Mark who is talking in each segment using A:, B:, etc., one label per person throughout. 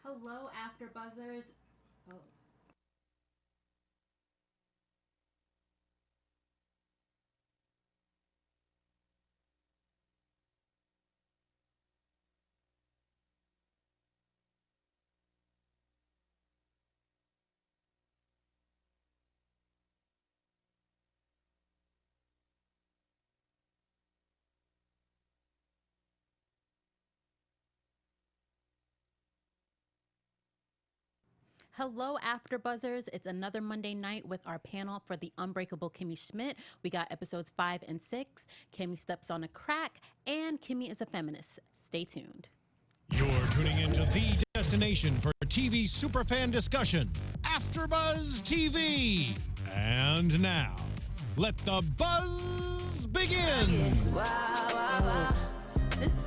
A: Hello, AfterBuzzers. Oh. Hello, AfterBuzzers. It's another Monday night with our panel for the Unbreakable Kimmy Schmidt. We got episodes 5 and 6. Kimmy steps on a crack, and Kimmy is a feminist. Stay tuned.
B: You're tuning into the destination for TV superfan discussion, AfterBuzz TV. And now, let the buzz begin.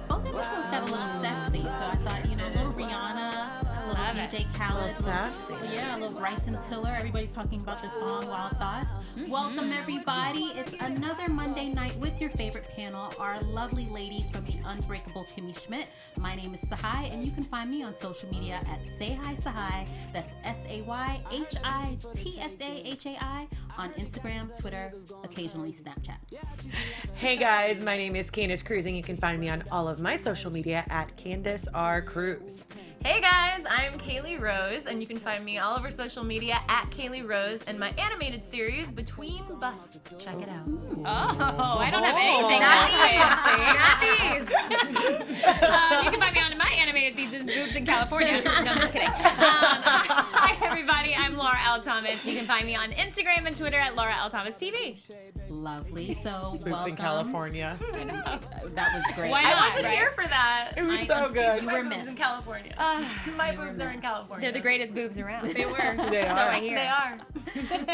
A: Both episodes got a little sexy, so I thought, a little Rihanna, a little DJ Khaled,
C: sassy.
A: A little Bryson Tiller. Everybody's talking about this song, Wild Thoughts. Welcome, everybody. It's another Monday night with your favorite panel, our lovely ladies from the Unbreakable Kimmy Schmidt. My name is Tsahai, and you can find me on social media at Say Hi Tsahai. That's SayHiTsahai on Instagram, Twitter, occasionally Snapchat.
C: Hey guys, my name is Candice Cruz, and you can find me on all of my social media at Candice R. Cruz.
D: Hey guys, I'm Caley Rose, and you can find me all over social media at Caley Rose and my animated series, Between Busts. Check it out.
E: Oh, I don't have anything. Not these. You can find me on my animated season, Boobs in California. No, I'm just kidding. Hi, everybody. I'm Laura L. Thomas. You can find me on Instagram and Twitter at Laura L. Thomas TV.
A: Lovely. So,
C: Boobs
A: welcome.
C: in California.
E: I know.
A: That was great.
E: Why
D: I
E: not,
D: wasn't here for that.
C: It was so good.
A: You
D: My
A: were
D: boobs
A: missed.
D: in California. My boobs are in California.
E: They're the greatest boobs around.
D: They were.
C: They
E: So
C: are.
E: I hear.
D: They are.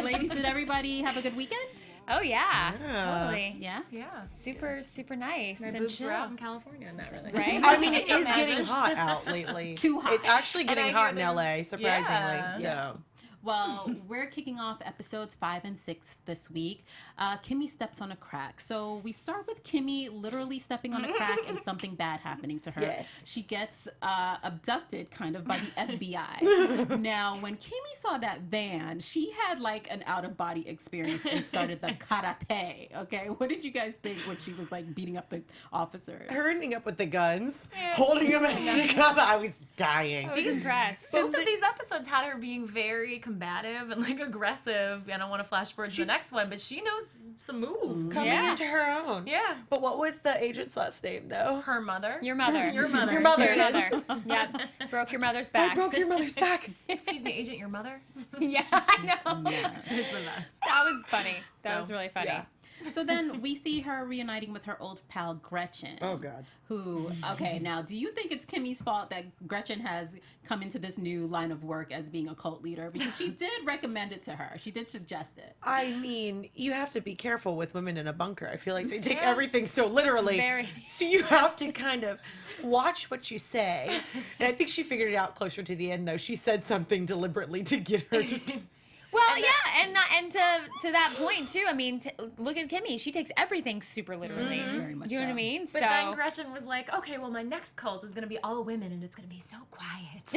A: Ladies, did everybody have a good weekend?
E: Oh, yeah.
C: Yeah.
E: Totally.
A: Yeah?
D: Yeah.
E: Super, super nice.
D: My
E: and
D: boobs
E: chill.
D: were out in California. Not really.
E: Right?
C: I mean, it
D: Can you
C: is getting
D: imagine?
C: hot out lately.
A: Too hot.
C: It's actually getting
D: I
C: hot in
D: hear
C: LA, surprisingly.
D: Yeah.
C: So.
A: Well, we're kicking off episodes 5 and 6 this week. Kimmy steps on a crack. So we start with Kimmy literally stepping on a crack and something bad happening to her.
C: Yes.
A: She gets abducted kind of by the FBI. Now, when Kimmy saw that van, she had like an out-of-body experience and started the karate, okay? What did you guys think when she was like beating up the officers?
C: Her ending up with the guns, holding them at the gun, I was dying.
E: I was impressed.
D: Both of these episodes had her being very combative and like aggressive. I don't want to flash forward to the next one, but she knows some moves.
C: Coming
E: Yeah.
C: into her own.
D: Yeah.
C: But what was the agent's last name, though?
D: Her mother.
E: Your mother.
D: Your mother.
C: Your mother.
E: Your mother. Yep. Broke your mother's back.
C: I broke your mother's back.
D: Excuse me, agent, your mother?
E: Yeah, I know.
A: Yeah.
D: It's the best.
E: That was funny. That
D: So,
E: was really funny.
C: yeah.
A: So then we see her reuniting with her old pal Gretchen.
C: Oh, God.
A: Who, okay, now do you think it's Kimmy's fault that Gretchen has come into this new line of work as being a cult leader? Because she did recommend it to her. She did suggest it.
C: I mean, you have to be careful with women in a bunker. I feel like they take everything so literally.
E: Very.
C: So you have to kind of watch what you say. And I think she figured it out closer to the end, though. She said something deliberately to get her to do.
E: Well, and to that point too. I mean, look at Kimmy. She takes everything super literally.
A: Very much
E: Do you know what I
A: so.
E: mean?
D: But then Gretchen was like, okay, well, my next cult is going to be all women and it's going to be so quiet.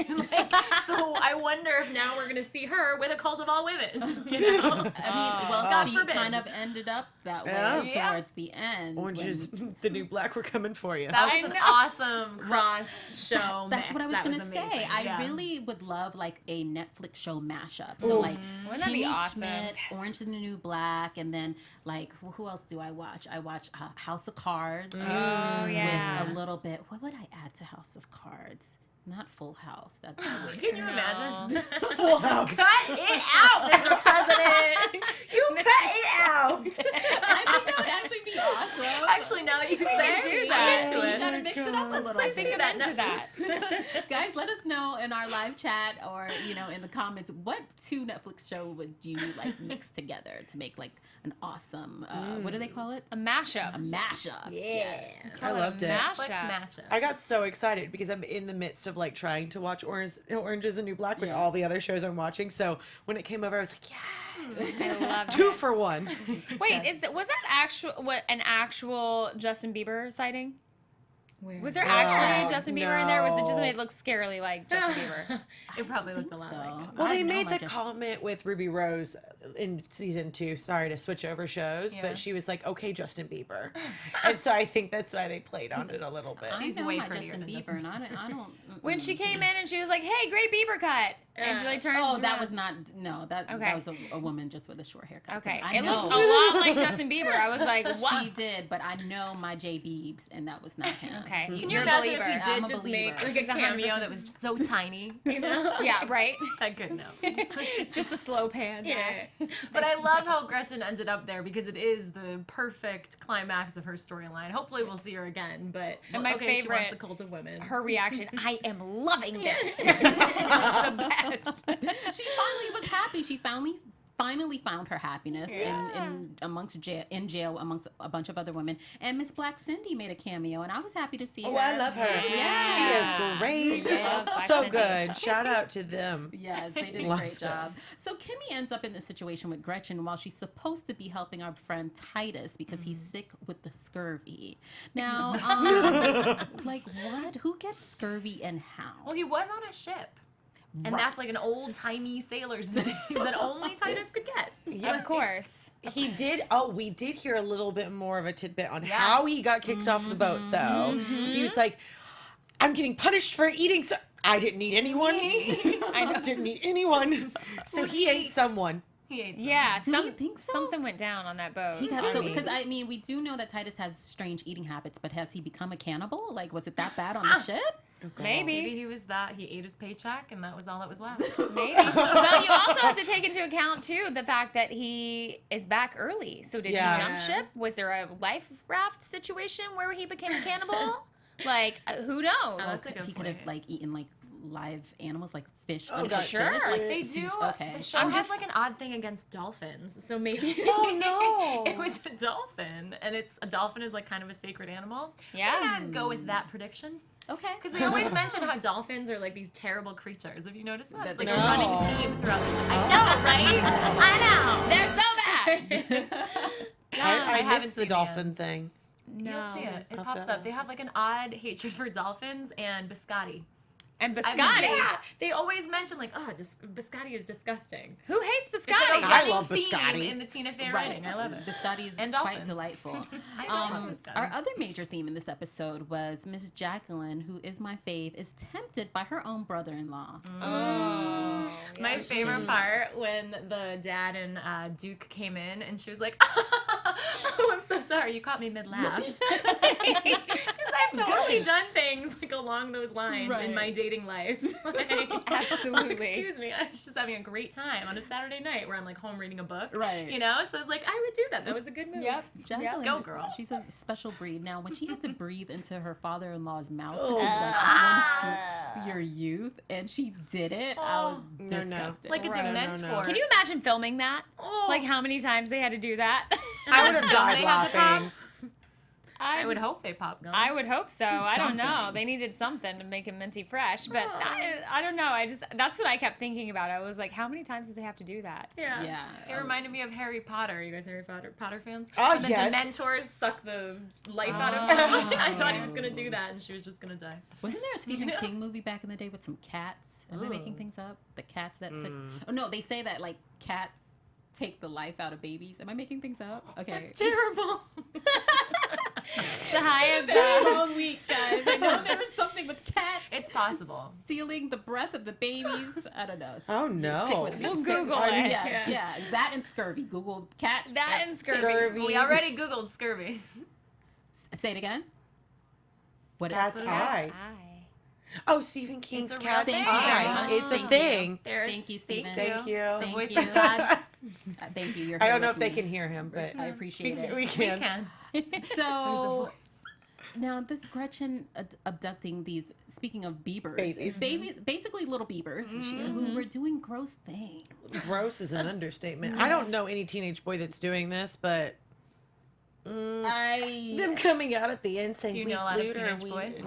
D: So I wonder if now we're going to see her with a cult of all women. You know?
A: I mean, well,
D: God
A: she
D: forbid.
A: kind of ended up that way
C: Yeah.
A: towards the end.
C: Orange
A: when-
C: is the new black. We're coming for you.
D: That
E: I
D: was an
E: know.
D: awesome cross show.
A: That's what I was
D: That
A: gonna
D: amazing.
A: say. I
D: Yeah.
A: really would love like a Netflix show mashup. So like
E: Wouldn't that be
A: Kimmy
E: awesome?
A: Schmidt, Orange is the New Black, and then like who else do I watch? I watch House of Cards.
E: Oh yeah.
A: With a little bit. What would I add to House of Cards? Not Full House. That's
D: Can you imagine?
C: Full house.
D: Cut it out, Mr. President. You cut it out.
A: I think that would actually be awesome.
D: Actually, now that you say
E: do
D: it,
E: that.
D: I'm into
A: You
D: it.
A: gotta mix it up a little
D: Please think
A: bit.
D: of that.
E: into that.
A: Guys, let us know in our live chat or in the comments what two Netflix show would you like mix together to make like an awesome what do they call it?
E: A mashup.
A: A mashup.
D: Yeah.
A: Yes.
C: I loved it.
D: Netflix
E: Mashup.
D: matchup.
C: I got so excited because I'm in the midst of like trying to watch Orange is the New Black with
A: Yeah.
C: all the other shows I'm watching. So when it came over, I was like, yes,
E: I love
C: 2
E: it.
C: for 1.
E: Wait, was that an actual Justin Bieber sighting? Was there actually Justin Bieber in there? Or was it just made it look scarily like Justin Bieber?
D: It probably looked a lot
A: So.
D: like.
C: Well,
A: I
C: they
A: know
C: made
A: my
C: the
A: Justin-
C: comment with Ruby Rose in season 2. Sorry to switch over shows,
D: Yeah.
C: but she was like, "Okay, Justin Bieber," and so I think that's why they played on it a little bit.
A: I
D: She's
A: know
D: way
A: my
D: prettier
A: Justin
D: than
A: Bieber,
D: Justin
A: and I don't.
E: When she came in and she was like, "Hey, great Bieber cut," and Julie turns.
A: Oh, that
E: around.
A: was not. No, that
E: Okay.
A: was a woman just with a short haircut. 'Cause
E: Okay,
A: I
E: it
A: know
E: looked a lot like Justin Bieber. I was like,
A: she
E: "What?"
A: did, but I know my J Biebs, and that was not him.
E: Okay,
D: Can you
E: you're a
D: imagine
E: believer.
D: if he
A: I'm
D: did
A: a
D: just make
A: believer.
D: like a
E: She's
D: cameo
E: 100%.
D: that was just so tiny? You know?
E: Yeah, right.
D: I couldn't know.
E: Just a slow pan. back.
D: But I love how Gretchen ended up there because it is the perfect climax of her storyline. Hopefully we'll see her again, but
E: And my
D: okay, she wants
E: favorite-
D: a cult of women.
E: Her reaction, I am loving this. It's the best.
A: She finally was happy. She finally found her happiness in jail amongst a bunch of other women. And Miss Black Cindy made a cameo, and I was happy to see her.
C: Oh, I love her.
A: Yeah.
C: She is great.
E: love Black
C: So
E: Cindy.
C: good. Shout out to them.
A: Yes, they did a
C: Love
A: great
C: them.
A: job. So Kimmy ends up in this situation with Gretchen while she's supposed to be helping our friend Titus because he's sick with the scurvy. Now, like what? Who gets scurvy and how?
D: Well, he was on a ship. And that's like an old-timey sailor's disease that only Titus could get.
E: Of course.
C: He did. Oh, we did hear a little bit more of a tidbit on how he got kicked off the boat, though. 'Cause he was like, "I'm getting punished for eating." So I didn't eat anyone. I didn't eat anyone. So he ate someone.
D: He ate
E: Yeah,
A: Do you think so?
E: something went down on that boat.
A: He got
C: I
A: so
C: mean-
A: because I mean we do know that Titus has strange eating habits, but has he become a cannibal? Like, was it that bad on the ship?
D: Maybe
E: Maybe.
D: he was that. He ate his paycheck, and that was all that was left.
E: Maybe. Well, you also have to take into account, too, the fact that he is back early. So did
C: Yeah.
E: he jump ship? Was there a life raft situation where he became a cannibal? Like, who knows?
D: That's a good
A: He could have
D: point.
A: like eaten like live animals like fish.
C: Oh,
A: uncooked
C: God.
E: Sure.
A: fish, like
D: They
A: sushi-
D: do.
A: Okay.
D: The show
E: I'm
D: has
E: just-
D: like an odd thing against dolphins, so maybe.
C: Oh, no.
D: It was the dolphin, and a dolphin is like kind of a sacred animal.
E: Yeah.
D: I'm gonna go with that prediction
A: Okay.
D: because they always mention how dolphins are like these terrible creatures. Have you noticed that? It's like
C: No.
D: a running theme throughout the show. I know, right? I know.
E: They're so bad.
C: I
D: haven't
C: missed the
D: seen
C: dolphin
D: end.
C: thing.
E: No.
D: You'll see it. It
C: I'll
D: pops
C: have to-
D: up. They have like an odd hatred for dolphins and biscotti.
E: And
D: I
E: biscotti.
D: mean, yeah, they always mention like, oh, biscotti is disgusting.
E: Who hates
D: It's like
E: biscotti?
D: a
C: I
D: running
C: love
D: theme
C: biscotti.
D: in the Tina Fey
A: Right.
D: writing. I love it.
A: Biscotti is
D: And
A: quite
D: dolphins.
A: delightful.
D: I don't love biscotti.
A: Our other major theme in this episode was Miss Jacqueline, who is my fave, is tempted by her own brother-in-law.
D: My favorite part when the dad and Duke came in and she was like, "Oh, I'm so sorry, you caught me mid laugh." Because I've totally done things like along those lines
A: Right.
D: in my dating life. Like,
E: Absolutely.
D: excuse me, I was just having a great time on a Saturday night where I'm like home reading a book.
A: Right.
D: You know, so it's like I would do that. That was a good move.
E: Yep.
A: Jacqueline,
D: Go, girl.
A: She's a special breed. Now, when she had to breathe into her father-in-law's mouth, and was like, I want to your youth, and she did it, I was
C: No, no.
A: disgusted.
D: Like a
E: Gross.
D: Dementor.
E: Can you imagine filming that?
D: Oh.
E: Like how many times they had to do that?
C: I would have died
D: They had to
C: laughing.
D: I would hope they pop gum.
E: I would hope so. I don't know.
A: Something.
E: They needed something to make him minty fresh, but I don't know. That's what I kept thinking about. I was like, how many times did they have to do that?
D: Yeah.
A: Yeah.
D: It reminded me of Harry Potter. You guys Harry Potter fans?
C: Oh,
D: When the
C: yes.
D: Dementors suck the life out of someone. I thought he was going to do that and she was just going to die.
A: Wasn't there a Stephen King movie back in the day with some cats? Am I making things up? The cats that took... Oh, no, they say that, like, cats take the life out of babies. Am I making things up? Okay.
D: That's terrible.
E: Tsahai is
A: long week, guys. I know there was something with cats
D: It's possible.
A: stealing the breath of the babies. I don't know.
C: Oh,
A: Stick
C: no.
A: with me.
E: We'll
A: Stick-
E: Google
A: sorry,
E: it.
A: Yeah, that and scurvy. Google cats.
E: that and scurvy.
C: Scurvy.
D: We already Googled scurvy.
A: Say it again. What
C: Cat's
D: what it is.
C: eye. Oh, Stephen King's
D: It's a real
C: cat's
D: thing.
C: eye.
A: Thank you
C: It's
A: very
C: a
A: much.
C: thing.
D: There.
A: Thank you, Stephen.
C: Thank you.
D: The
A: Thank
D: voice
A: you.
D: of God.
A: Thank you. You're
C: I
A: here
C: don't know
A: with
C: if they
A: me.
C: can hear him, but
A: I appreciate it.
C: we
D: We
C: can.
D: can.
A: So now this Gretchen abducting these, speaking of Biebers,
C: Babies.
A: basically little Biebers who were doing gross things.
C: Gross is an understatement. I don't know any teenage boy that's doing this, but them coming out at the end saying
D: Do you
C: we
D: know a lot of
C: glued her,
D: teenage
C: we-"
D: boys?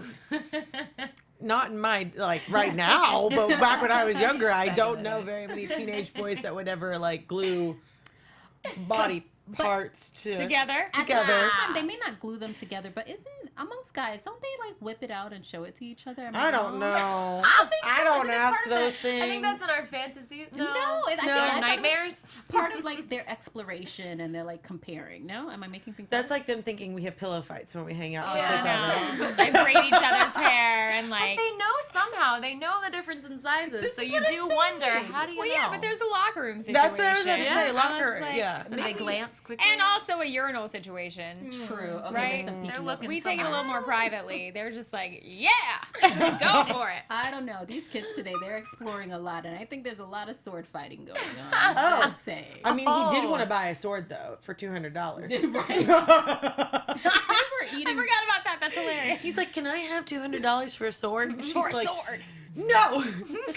C: Not in my, like, right now, but back when I was younger, I don't know very many teenage boys that would ever, like, glue body parts to
E: Together?
A: At the same time, they may not glue them together, but isn't amongst guys, don't they like whip it out and show it to each other?
C: I don't know. I don't
D: Isn't it
C: ask
D: part of
C: those
D: the-
C: things.
D: I think that's in our fantasy.
A: No, I think
C: No.
A: that was
D: Nightmares.
A: part of like their exploration and they're like comparing. No, am I making things?
C: That's
A: up?
C: like them thinking we have pillow fights when we hang out.
E: Oh,
C: for
E: yeah,
C: sleepovers.
E: no. They braid each other's hair and like.
D: But they know somehow. They know the difference in sizes. So you do wonder, how do you
E: Well,
D: know?
E: yeah, but there's a locker room situation.
C: That's what I was about to
D: Yeah.
C: say. Locker,
E: I was like,
C: yeah.
D: So they glance quickly.
E: And also a urinal situation.
A: True. Okay,
E: Right?
A: there's some
D: They're
A: peeking
D: looking
E: We
A: over.
E: take it a
D: somewhere.
E: little more privately. They're just like, yeah, let's go for it.
A: I don't know. These kids today, they're exploring a lot, and I think there's a lot of sword fighting going on.
C: Oh.
A: Just saying.
C: I mean, he did want to buy a sword though for $200.
A: They were
E: I
A: eating.
E: forgot about that. That's hilarious.
C: He's like, "Can I have $200 for a sword?" And she's
E: For a
C: like,
E: sword.
C: "No,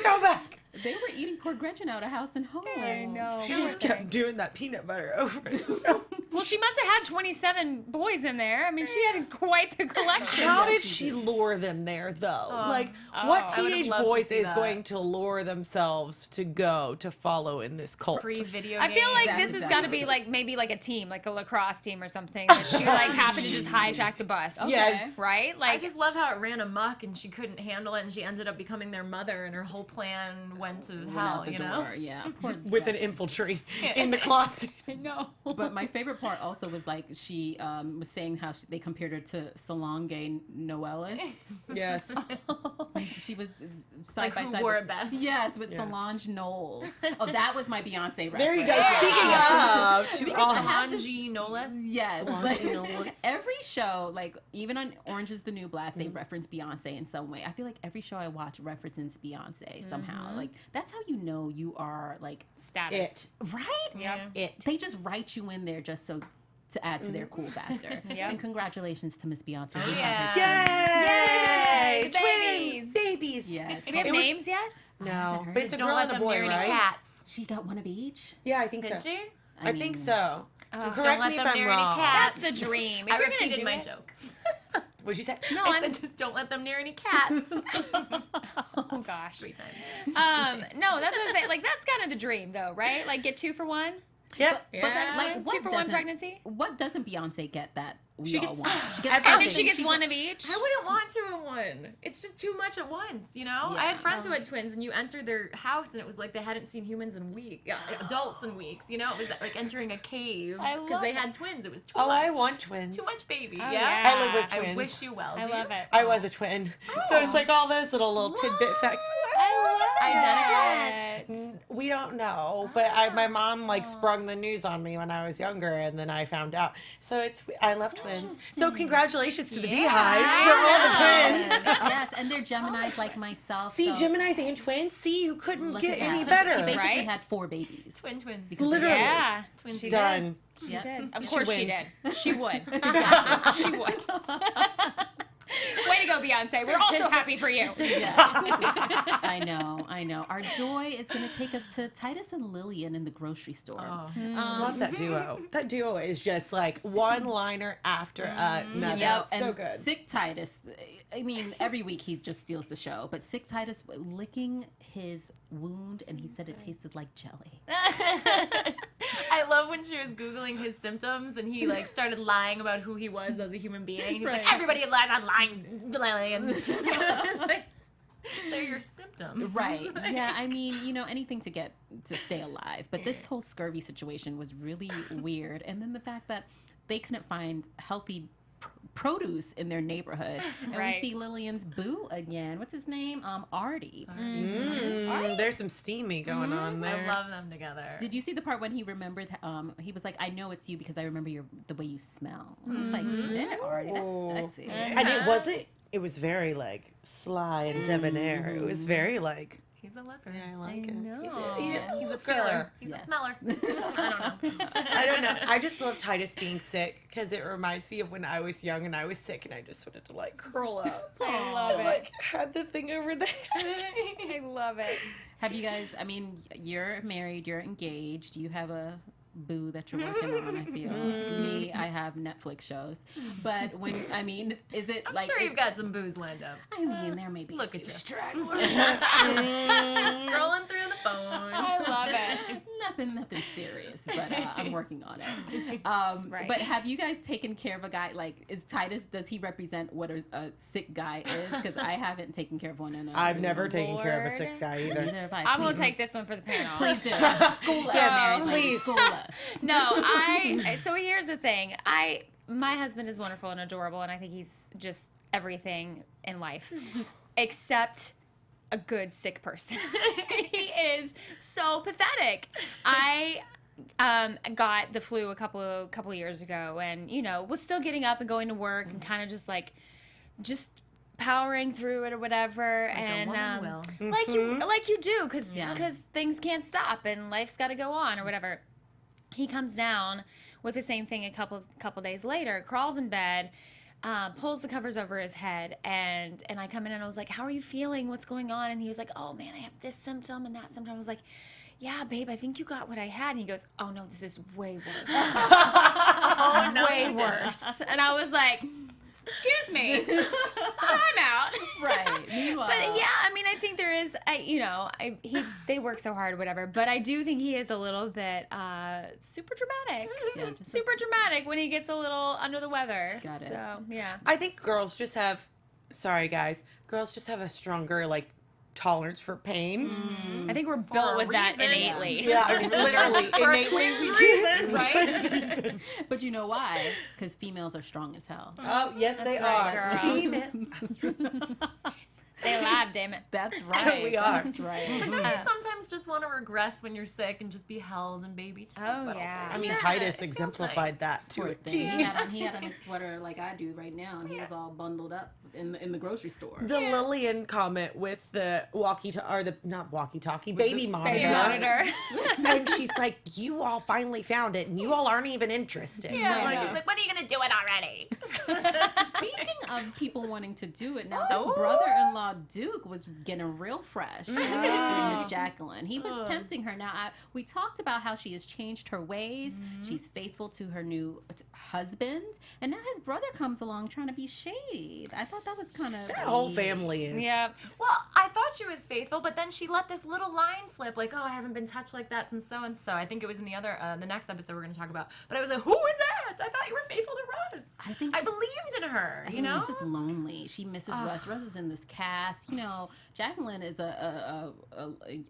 C: go back."
A: They were eating poor Gretchen out of house and home.
E: I know.
C: She just kept doing that peanut butter over and over.
E: Well, she must have had 27 boys in there. I mean, she had quite the collection.
C: How did
A: she
C: she
A: did.
C: lure them there, though? Like,
E: Oh.
C: what
D: I would've
C: teenage
D: loved to
C: boys
D: see
C: is
D: that.
C: going to lure themselves to go to follow in this cult?
D: Free video
E: I feel like
A: That's
E: this has
A: exactly
E: got to be like maybe like a team, like a lacrosse team or something. That she like happened to just hijack the bus.
C: Yes.
E: Right?
D: I
E: Like
D: just love how it ran amok and she couldn't handle it and she ended up becoming their mother and her whole plan went to
A: Went
D: hell,
A: out the
D: you
A: door.
D: know?
A: Yeah. Poor
C: With an
A: Gretchen.
C: infiltree in the closet.
E: I know.
A: But my favorite part also was like she was saying how they compared her to Solange Noelis.
C: Yes.
A: She was side
D: Like
A: by
D: who
A: side.
D: wore
A: with,
D: it best.
A: Yes, with
C: Yeah.
A: Solange Knowles. Oh, that was my Beyonce reference.
C: There you go.
A: Yeah.
C: Speaking of, to
A: I
C: all
A: have this-
D: Angie Noles.
A: Yes,
C: Solange
A: like,
C: Knowles.
A: every show, like even on Orange Is the New Black, they reference Beyonce in some way. I feel like every show I watch references Beyonce somehow. Like that's how you know you are like
E: Status.
C: it.
A: right.
E: Yep.
C: It.
A: They just write you in there just so to add to their cool factor.
E: Yep.
A: And congratulations to Miss Beyonce.
D: Oh,
A: We
D: yeah.
A: love her
C: Yay!
E: Yay,
C: Twins!
E: babies.
C: Babies!
A: too. Yes.
E: Do we have
C: It was-
E: names yet?
C: No.
A: heard
C: But it's a
D: Don't
C: girl
D: let
C: and a
D: them
C: boy,
D: near any
C: right?
D: cats.
A: She got one of each.
C: Yeah, I think
D: Did
C: so.
D: she?
C: I think so.
D: Just
C: Correct
D: don't let
C: me
D: them
C: if I'm
D: near
C: wrong.
D: any cats.
E: That's the dream. If
D: I
E: you're gonna
D: repeated
E: do
D: my
E: it,
D: joke.
C: What'd you say?
E: No,
D: I
E: I'm.
D: said just don't let them near any cats.
E: Oh gosh.
D: 3 times.
E: No, that's what I'm saying. Like that's kind of the dream, though, right? Like get 2 for 1.
C: Yeah.
D: Yeah.
E: Like 2 for 1
A: doesn't-
E: pregnancy.
A: What doesn't Beyonce get that we
C: She
A: all
C: gets
A: want? She gets
C: everything.
E: And then she
A: everything.
E: gets one of each.
D: I wouldn't want 2 in 1. It's just too much at once, you know? I had
A: Yeah.
D: friends who had twins, and you entered their house, and it was like they hadn't seen humans in weeks, adults in weeks, you know? It was like entering a cave
E: I
D: because
E: love
D: they
E: it.
D: had twins. It was too
C: Oh,
D: much.
C: I want twins.
D: Too much baby.
E: Oh,
D: yeah?
E: yeah.
C: I live with
D: I
C: twins.
D: wish you well.
E: I
D: Do you?
E: love it.
C: I was a twin. So it's like all those little tidbit facts.
D: Identical.
C: We don't know, but my mom like sprung the news on me when I was younger, and then I found out. So I love twins. So congratulations to the Beehive for all the twins.
A: Yes, and they're Geminis like myself.
C: See,
A: so
C: Geminis and twins. See, you couldn't
A: look
C: get
A: at
C: any
A: that.
C: better.
A: She basically
E: right?
A: had 4 babies.
D: Twins.
A: Because
C: Literally.
E: Yeah.
D: Twins.
E: She
C: Done.
A: Yeah.
E: did. Of
C: She
E: course she
C: wins.
E: did. She would. Exactly. She would. Way to go, Beyonce. We're also happy for you.
A: Yeah. I know. Our joy is going to take us to Titus and Lilian in the grocery store.
D: Oh.
C: I love that duo. That duo is just like one liner after another.
A: Yep,
C: So
A: and
C: good.
A: Sick Titus. I mean, every week he just steals the show. But Sick Titus licking his wound, and he said it tasted like jelly.
D: I love when she was Googling his symptoms and he like started lying about who he was as a human being. He's like,
A: Right.
D: everybody lies on lying. Like, they're your symptoms.
A: Right. Yeah. I mean, anything to stay alive. But this whole scurvy situation was really weird. And then the fact that they couldn't find healthy produce in their neighborhood. And
E: Right.
A: we see Lillian's boo again. What's his name? Artie.
C: There's some steamy going on there.
D: I love them together.
A: Did you see the part when he remembered? He was like, "I know it's you because I remember the way you smell." I was like, "Yeah, Artie, that's sexy."
C: And it was very like sly and debonair. It was very like,
D: He's a looker.
C: yeah, I like it.
E: know.
D: He's a
C: looker.
D: feeler. He's
A: Yeah.
D: a smeller. I don't know.
C: I don't know. I just love Titus being sick because it reminds me of when I was young and I was sick and I just wanted to like curl up.
E: I love
C: I
E: it.
C: like had the thing over there.
E: I love it.
A: Have you guys? I mean, you're married, you're engaged. You have a boo that you're working on. I feel me. I have Netflix shows, but is it
D: I'm
A: like?
D: sure you've got some booze lined up.
A: I mean, there may be.
D: Look
A: a
D: at
A: few
D: you.
A: stragglers.
D: Scrolling through the phone.
E: I love it.
A: Nothing serious, but I'm working on it.
E: right.
A: But have you guys taken care of a guy? Like, is Titus, does he represent what a sick guy is? Because I haven't taken care of one. And
C: I've never taken care of a sick guy either.
A: Neither have I.
E: I will
A: Please-
E: take this one for the panel.
A: Please do. School us, Mary,
C: please.
A: School us.
E: No, so here's the thing. My husband is wonderful and adorable, and I think he's just everything in life, except a good sick person. He is so pathetic. I got the flu a couple years ago, and was still getting up and going to work and kind of just powering through it or whatever, and like you do, because things can't stop and life's got to go on or whatever. He comes down with the same thing a couple days later, crawls in bed, pulls the covers over his head, and I come in and I was like, "How are you feeling? What's going on?" And he was like, "Oh man, I have this symptom and that symptom." I was like, "Yeah, babe, I think you got what I had." And he goes, "Oh no, this is way worse."
D: Oh, no,
E: way worse. And I was like, "Excuse me, time out."
A: Right. Meanwhile.
E: But yeah, I mean, I think there is, they work so hard or whatever, but I do think he is a little bit super dramatic.
A: Yeah,
E: Super dramatic when he gets a little under the weather.
A: Got it.
E: So, yeah.
C: I think girls just have a stronger, like, tolerance for pain.
E: I think we're built with that
D: reason.
E: innately.
C: Yeah, literally. innately.
D: Right?
A: But you know why? Because females are strong as hell.
C: Oh, yes, they
E: right,
C: are.
E: girl.
C: Females.
E: They alive, damn it.
A: That's right.
C: We are.
A: That's right.
D: But don't you sometimes just want to regress when you're sick and just be held and baby? Just a little
E: yeah.
C: I mean,
D: bit?
C: Titus
D: It feels
C: exemplified
D: nice.
C: that to
A: Poor
C: a
A: thing.
C: T.
A: He had on his sweater like I do right now, and he was all bundled up in the grocery store.
C: The Lillian comment with the baby monitor.
E: Baby monitor.
C: And she's like, "You all finally found it, and you all aren't even interested."
D: Yeah,
C: Like,
D: she's like, when are you gonna do it already?
A: Speaking of people wanting to do it, now this brother-in-law Duke was getting real fresh with Miss Jacqueline. He was tempting her. Now we talked about how she has changed her ways. She's faithful to her new husband, and now his brother comes along trying to be shady. I thought that was kind of
C: that whole family is.
E: Yeah.
D: Well, I thought she was faithful, but then she let this little line slip, like, "Oh, I haven't been touched like that since so and so." I think it was in the next episode we're going to talk about. But I was like, "Who is that? I thought you were faithful to Russ."
A: I think
D: I
A: she's-
D: believed in her.
A: I
D: You
A: think
D: know,
A: she's just lonely. She misses Russ. Russ is in this cast. Jacqueline is a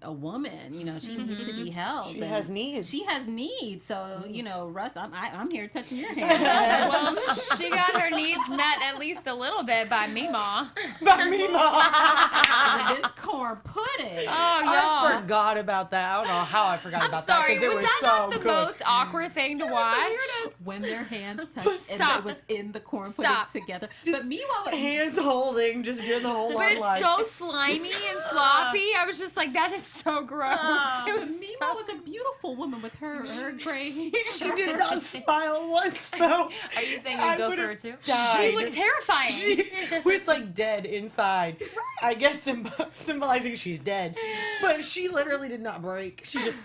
A: woman. She needs to be held.
C: She
A: and
C: has needs.
A: She has needs. So Russ, I'm here touching your hand.
E: Well, she got her needs met at least a little bit by Meemaw.
C: By me, Mom.
A: This corn pudding.
E: Oh,
C: I
E: y'all.
C: forgot about that. I don't know how I forgot
E: I'm
C: about
E: sorry,
C: that because it
E: was
C: was
E: that
C: so
E: not the
C: good.
E: most awkward thing to watch?
A: When their hands touched
E: Stop.
A: and it was in the corn pudding
E: Stop.
A: together. But meanwhile,
C: Hands holding, just doing the whole
E: But
C: line.
E: it's so slimy and sloppy. I was just like, that is so gross. It
A: but
E: was
A: Mima was a beautiful woman with her gray hair.
C: She did not smile once, though.
D: are you saying
C: I
D: you'd go for
C: would've
D: her too?
C: died.
E: She looked terrifying.
C: She was like dead inside. I guess symbolizing she's dead. But she literally did not break. She just.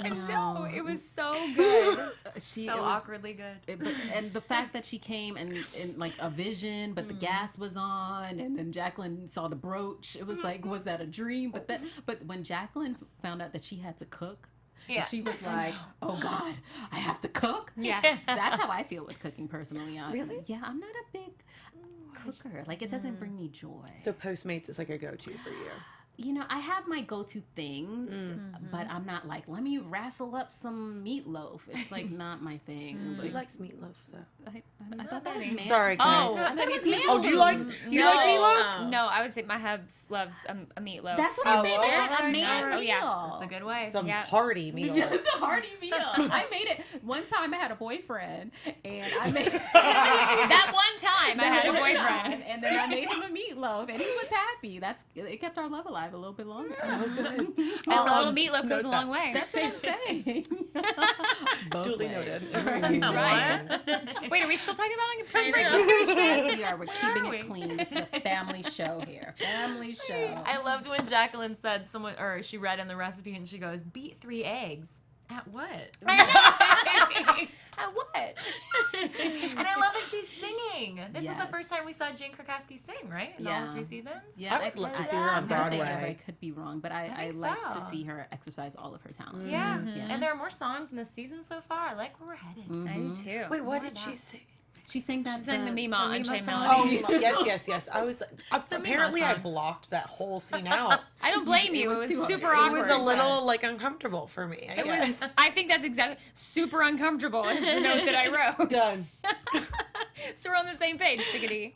E: No, it was so good.
A: She
D: So
A: it was-
D: awkwardly good.
A: and the fact that she came and in like a vision, but the gas was on, and then Jacqueline saw the brooch. It was like, was that a dream? But when Jacqueline found out that she had to cook,
D: Yeah.
A: she was like, "Oh God, I have to cook."
E: Yes.
A: That's how I feel with cooking personally.
C: Really?
A: Yeah, I'm not a big cooker. Like, it doesn't bring me joy.
C: So Postmates is like a go-to for you.
A: I have my go-to things, but I'm not like, let me wrestle up some meatloaf. It's like not my thing.
C: Who
A: But
C: likes meatloaf though?
A: I thought that was man.
C: Sorry,
E: Oh,
C: Candice.
A: I thought it was man.
C: Oh, do you like meatloaf?
E: No, I would say my hubs loves a meatloaf.
A: That's what I say.
C: Oh,
A: That's a
C: okay.
A: main
E: Oh,
A: meal.
E: yeah.
D: It's a good way.
C: Some
E: Yeah.
C: hearty meatloaf.
A: It's a hearty meal. I made it one time. I had a boyfriend, and I made
E: that one time I had a boyfriend.
A: and then I made him a meatloaf, and he was happy. It kept our love alive a little bit longer.
E: A little meatloaf goes a long way.
A: That's what I'm saying. Both
C: Duly
A: ways.
C: noted.
E: That's right.
D: What?
E: Wait, are we still talking about
A: Yes, we are. We're keeping it clean. This is a family show here. Family show.
D: I loved when Jacqueline said she read in the recipe and she goes, "Beat 3 eggs." At what?
E: At what?
D: And I love that she's singing. sing. This was the first time we saw Jane Krakowski sing, right? In all 3 seasons?
A: Yeah,
C: I would love to see her on Broadway.
A: I could be wrong, but I like
D: so.
A: to see her exercise all of her talent.
D: Yeah. And there are more songs in this season so far. I like where we're headed.
E: I do too.
C: Wait, what did she say?
A: She sang that.
E: She sang the Mima
D: the
E: Unchained
D: Mima
E: Melody.
C: Oh, yes. I was apparently I
D: song.
C: blocked that whole scene out.
E: I don't blame you. It was
A: too
E: super
A: hard.
E: awkward.
C: It was a little like uncomfortable for me. I guess.
E: I think that's exactly super uncomfortable is the note that I wrote.
C: Done.
E: So we're on the same page, chickadee.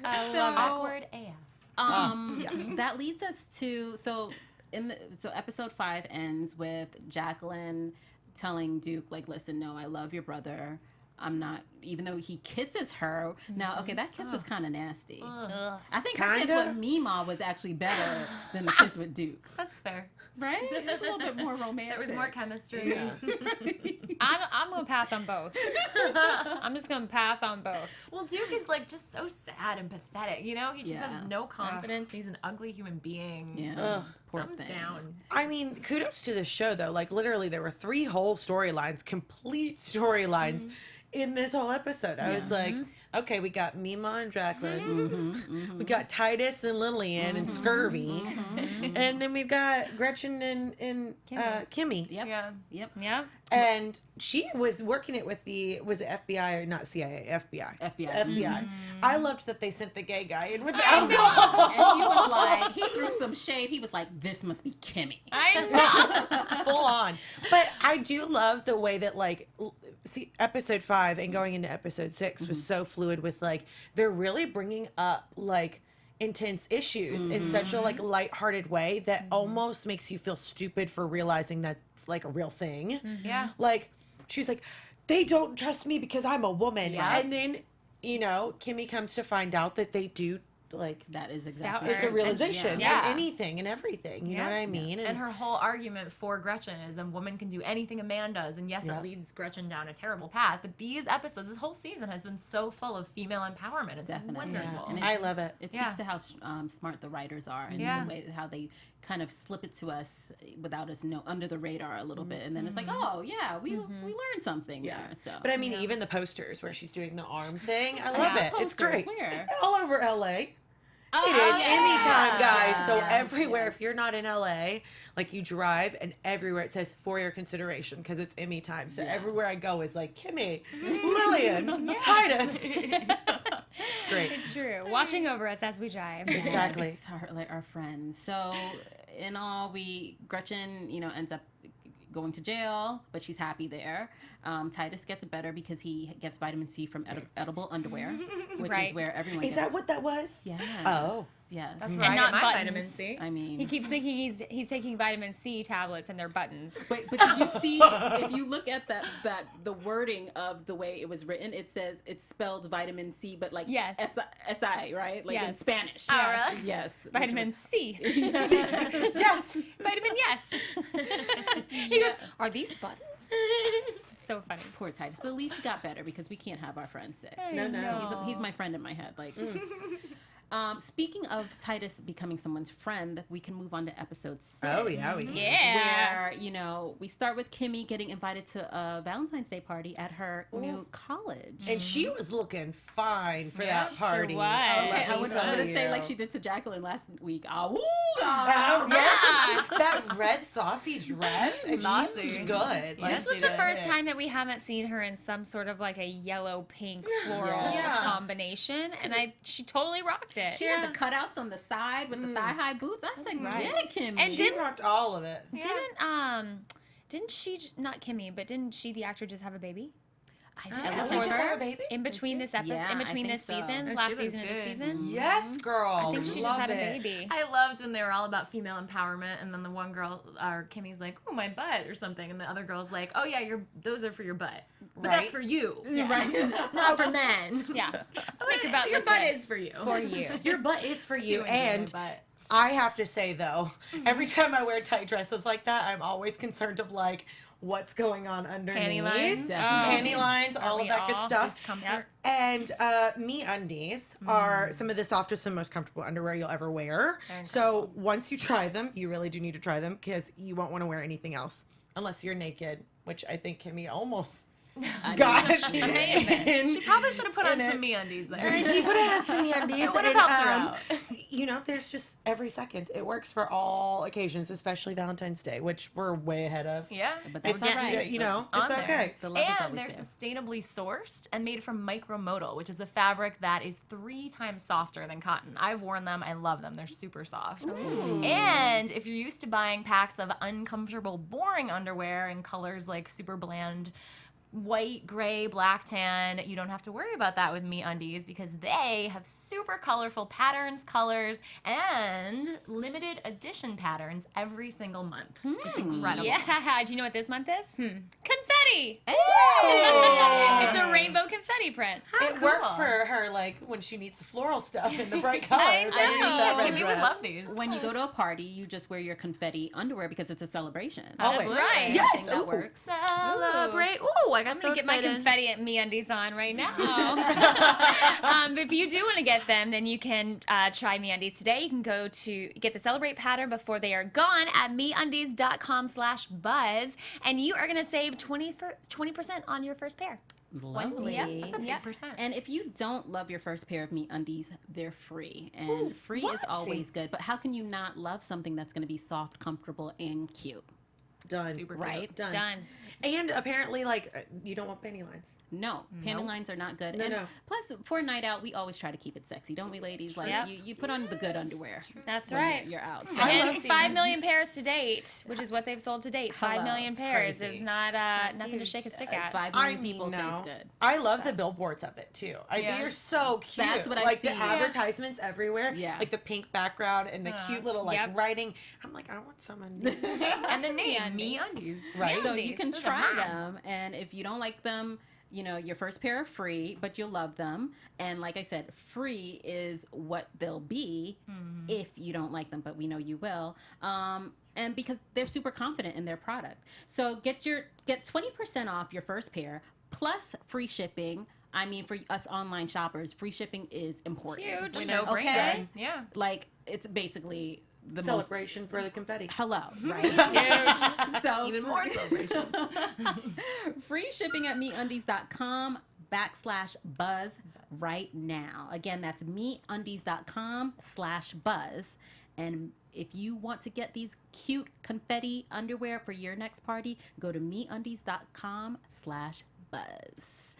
D: Awkward AF.
A: That leads us to so episode 5 ends with Jacqueline telling Duke, like, listen, no, I love your brother. I'm not, even though he kisses her. Now, okay, that kiss was kind of nasty. I think her kiss with Mima was actually better than the kiss with Duke.
D: That's fair.
A: Right? It was a little bit more romantic.
D: There was more chemistry.
C: Yeah.
E: I'm going to pass on both. I'm just going to pass on both.
D: Well, Duke is like just so sad and pathetic. You know, he just
A: Yeah.
D: has no confidence. He's an ugly human being.
A: Yeah. Poor
D: Thumbs
A: thing.
D: down.
C: I mean, kudos to the show though. Like literally, there were 3 whole storylines, complete storylines. In this whole episode, I was like, okay, we got Mima and Jacqueline, we got Titus and Lilian and Scurvy, and then we've got Gretchen and Kimmy.
A: Yep.
D: Yeah.
A: Yep.
E: Yeah.
C: And she was working it with was it FBI or not CIA? FBI.
A: FBI.
C: I loved that they sent the gay guy in with the
A: And
C: alcohol.
A: he was like, he threw some shade. He was like, this must be Kimmy.
E: I know.
C: Full on. But I do love the way that like see episode 5 and going into episode 6 was so fluid with like they're really bringing up like intense issues in such a like lighthearted way that almost makes you feel stupid for realizing that's like a real thing.
D: Yeah.
C: Like she's like, they don't trust me because I'm a woman.
D: Yeah.
C: And then, you know, Kimmy comes to find out that they do like
A: That is exactly.
C: it's a
E: And
C: realization
E: yeah.
C: in anything and everything. You know what I mean?
D: And her whole argument for Gretchen is a woman can do anything a man does. And yes,
C: Yeah.
D: it leads Gretchen down a terrible path. But these episodes, this whole season has been so full of female empowerment. It's
A: Definitely.
D: wonderful.
A: And
C: I love it.
A: It speaks
D: Yeah.
A: to how smart the writers are and
D: Yeah.
A: the way how they kind of slip it to us without us under the radar a little bit, and then it's like, oh yeah, we learned something there. So,
C: But I mean, even the posters where she's doing the arm thing, I love it. It's
A: posters,
C: great.
A: where?
C: All over LA.
A: Oh,
C: It is
A: yeah.
C: Emmy time, guys. So
A: Yes,
C: everywhere,
A: yes.
C: if you're not in LA, like you drive, and everywhere it says for your consideration because it's Emmy time. So
A: Yeah.
C: everywhere I go is like Kimmy, Lillian, Titus. It's great.
E: True. Watching over us as we drive.
C: Exactly.
A: Yes, our friends. So in all, Gretchen, ends up going to jail, but she's happy there. Titus gets better because he gets vitamin C from edible underwear, which
E: Right.
A: is where everyone
C: Is
A: gets.
C: that what that was?
A: Yes.
C: Oh.
A: Yes.
D: That's
E: And
D: where I
E: not
D: get my
E: buttons.
D: vitamin C.
A: I mean,
E: He keeps thinking he's taking vitamin C tablets and they're buttons.
A: But did you see, if you look at the wording of the way it was written, it says it's spelled vitamin C, but like
E: Yes.
A: S-I, right? Like in
E: Yes.
A: Spanish.
E: Oh,
A: Yes.
E: really?
A: Yes.
E: Vitamin C.
C: Yes.
E: Vitamin yes. He goes, are these buttons? So funny.
A: Poor Titus, but at least he got better because we can't have our friends sick.
C: No.
A: He's my friend in my head. Like, speaking of Titus becoming someone's friend, we can move on to episode 6.
C: Oh, yeah, we can.
E: Yeah.
A: Where, we start with Kimmy getting invited to a Valentine's Day party at her new college.
C: And she was looking fine for that
E: She
C: party.
E: was.
A: Okay, I
C: Let
A: was
C: me
A: going
C: tell
A: to say
C: you.
A: like she did to Jacqueline last week.
C: Oh,
E: Yeah.
C: that red saucy dress. And
D: Saucy.
C: she's good. Like,
E: This was
C: she
E: the
C: did
E: first
C: it.
E: time that we haven't seen her in some sort of like a yellow pink floral
C: Yeah.
E: combination, and she totally rocked it.
A: She had the cutouts on the side with the thigh-high boots. I said,
E: right.
A: get it, Kimmy.
E: And
C: She rocked all of it.
E: Didn't she, not Kimmy, but didn't she, the actor, just have a baby?
A: Ellie
C: Ellie
A: Kemper?
C: just had a baby?
E: In between this episode,
A: Yeah,
E: in
A: I
E: between
A: think
E: this
A: so.
E: season,
D: Oh,
E: last
D: she was
E: season and this
D: good.
E: season.
C: Yes, girl.
E: I think she just
C: Love
E: had a
C: it.
E: baby.
D: I loved when they were all about female empowerment, and then the one girl, or Kimmy's like, "Oh, my butt" or something, and the other girl's like, "Oh yeah, those are for your butt, but
C: Right.
D: that's for you,
E: Yes.
D: not for men."
E: Yeah. Make your butt
D: Your
E: look
D: butt
E: good.
D: is for you.
E: For you.
C: Your butt is for you.
D: Do enjoy my
C: And
D: butt.
C: I have to say, though, every time I wear tight dresses like that, I'm always concerned of, like, what's going on underneath.
D: Panty lines.
C: Panty lines, all of
E: we
C: that good
E: all?
C: stuff.
D: Discomfort.
C: And MeUndies are some of the softest and most comfortable underwear you'll ever wear. So once you try them, you really do need to try them because you won't want to wear anything else unless you're naked, which I think Kimmy almost Gosh.
D: She probably should have put on some MeUndies there.
C: She would have had some MeUndies.
D: It would have helped her out.
C: You know, there's just every second. It works for all occasions, especially Valentine's Day, which we're way ahead of.
D: Yeah.
A: But that's
C: It's,
A: all right.
C: you know,
D: On
C: it's
D: there.
C: okay.
A: The love is
D: And
A: always
D: they're
A: there.
D: sustainably sourced and made from micromodal, which is a fabric that is 3 times softer than cotton. I've worn them. I love them. They're super soft. And if you're used to buying packs of uncomfortable, boring underwear in colors like super bland, white, gray, black, tan, you don't have to worry about that with MeUndies because they have super colorful patterns, colors, and limited edition patterns every single month. It's incredible.
E: Yeah. Do you know what this month is? Confetti.
C: Hey!
E: It's a rainbow confetti print.
C: It works for her, like, when she needs the floral stuff in the bright colors.
E: I
C: underneath
E: know.
C: that red
D: Kimmy would
C: dress.
D: love these.
A: When you go to a party, you just wear your confetti underwear because it's a celebration.
C: Always.
E: That's right.
C: Yes.
A: I think that
C: Ooh.
A: works.
D: Celebrate. Ooh, I got
E: I'm
D: so
E: gonna get my
D: excited.
E: confetti at MeUndies on right now. But if you do want to get them, then you can try MeUndies today. You can go to get the Celebrate pattern before they are gone at MeUndies.com/buzz, and you are gonna save 20% on your first pair.
A: Lovely.
E: Yeah,
D: That's a big percent.
A: And if you don't love your first pair of MeUndies, they're free. And free is always good. But how can you not love something that's going to be soft, comfortable, and cute?
C: Done.
D: Super
A: Right?
C: Done.
E: Done.
C: And apparently, like, you don't want panty lines.
A: No, panty lines are not good.
C: No,
A: and
C: no.
A: plus, for a night out, we always try to keep it sexy, don't we, ladies? Like,
E: Yep.
A: you put on the good underwear.
E: That's
A: when
E: right.
A: You're out. So,
C: I
E: And
C: love seeing
E: 5
C: it.
E: million pairs to date, which is what they've sold to date. 5 million
C: it's
E: pairs
C: crazy.
E: is not nothing to shake a stick at.
A: 5
C: I
A: million
C: mean,
A: people say
C: no.
A: it's good.
C: I love the billboards of it too.
D: Yeah.
C: They're so cute.
A: That's what I've
C: like
A: seen.
C: the advertisements everywhere.
A: Yeah.
C: Like the pink background and the cute little like
E: Yep.
C: writing. I'm like, I want some of these.
D: And the name,
E: MeUndies.
D: MeUndies.
C: Right.
A: So you can
E: Those are
A: try
E: mine.
A: them, and if you don't like them, you know, your first pair are free, but you'll love them. And like I said, free is what they'll be if you don't like them, but we know you will. And because they're super confident in their product. So get 20% off your first pair plus free shipping. I mean, for us online shoppers, free shipping is important.
E: Huge.
D: It's a no-brainer.
A: Okay?
D: Yeah.
A: Like, it's basically the most
C: Celebration for the confetti.
A: hello, right? So
D: Even more celebration.
A: free shipping at MeUndies.com/buzz right now. Again, that's MeUndies.com/buzz. And if you want to get these cute confetti underwear for your next party, go to MeUndies.com/buzz.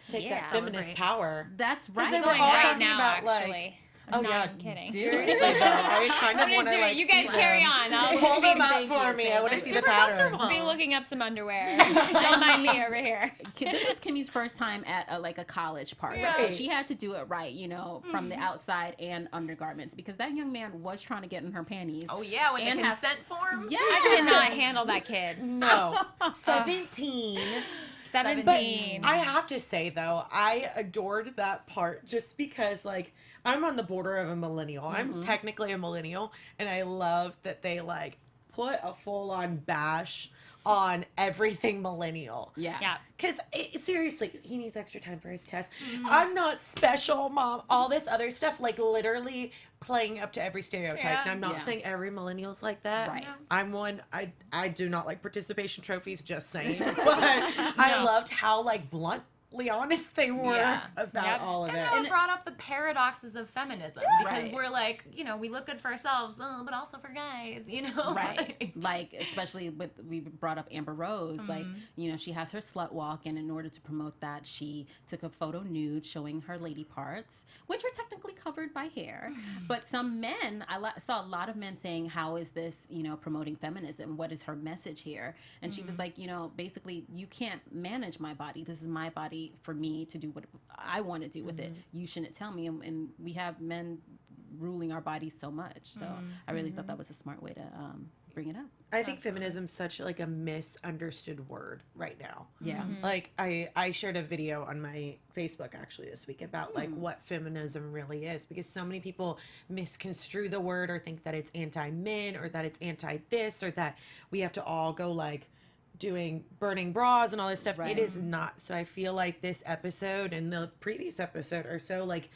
C: Take
E: Yeah.
C: that feminist
D: Celebrate.
C: power.
A: That's
C: Because
A: right.
C: they were
E: Going
C: all
E: right
C: talking
E: now,
C: about, like-
E: actually.
C: Oh
E: No,
C: yeah,
E: I'm kidding.
C: Seriously, though, I kind of
E: I'm
C: want
E: gonna
C: to
E: do
C: like
E: it. You guys
C: see
E: carry
C: them.
E: on. I'll
C: Hold them up
A: Thank
C: for
A: you,
C: me.
A: thank
C: I want to
A: you.
C: see the
D: Super
C: pattern.
D: comfortable.
E: be looking up some underwear. Don't mind me over here.
A: This was Kimmy's first time at a college party,
C: Right.
A: so she had to do it right, you know, from the outside and undergarments, because that young man was trying to get in her panties.
D: Oh, yeah, with
A: And
D: the
A: have-
D: consent form.
A: Yeah,
E: I cannot handle that kid.
C: No, 17.
E: 17.
C: I have to say though, I adored that part just because like I'm on the border of a millennial. I'm technically a millennial, and I love that they like put a full on bash on everything millennial.
E: Yeah.
C: Because seriously, he needs extra time for his test. I'm not special, mom. All this other stuff, like literally playing up to every stereotype.
D: Yeah.
C: And I'm not
A: Yeah.
C: saying every millennial's like that.
A: Right.
C: I'm one. I do not like participation trophies. Just saying. But I loved how like bluntly honest they were
A: Yeah.
C: about
E: Yep.
C: all of
D: And
C: it.
D: how it brought up the paradoxes of feminism because
A: Right.
D: we're like, you know, we look good for ourselves, but also for guys, you know?
A: Right. Like, especially we brought up Amber Rose. Like, you know, she has her slut walk, and in order to promote that, she took a photo nude showing her lady parts, which were technically covered by hair. But some men, saw a lot of men saying, how is this, you know, promoting feminism? What is her message here? And she was like, you know, basically, you can't manage my body. This is my body for me to do what I want to do with it. You shouldn't tell me. And we have men ruling our bodies so much. So I really thought that was a smart way to bring it up.
C: I think feminism's such like a misunderstood word right now.
A: Yeah.
C: Like I shared a video on my Facebook actually this week about like what feminism really is, because so many people misconstrue the word or think that it's anti-men or that it's anti-this or that we have to all go like doing burning bras and all this stuff.
A: Right.
C: It is not. So I feel like this episode and the previous episode are so like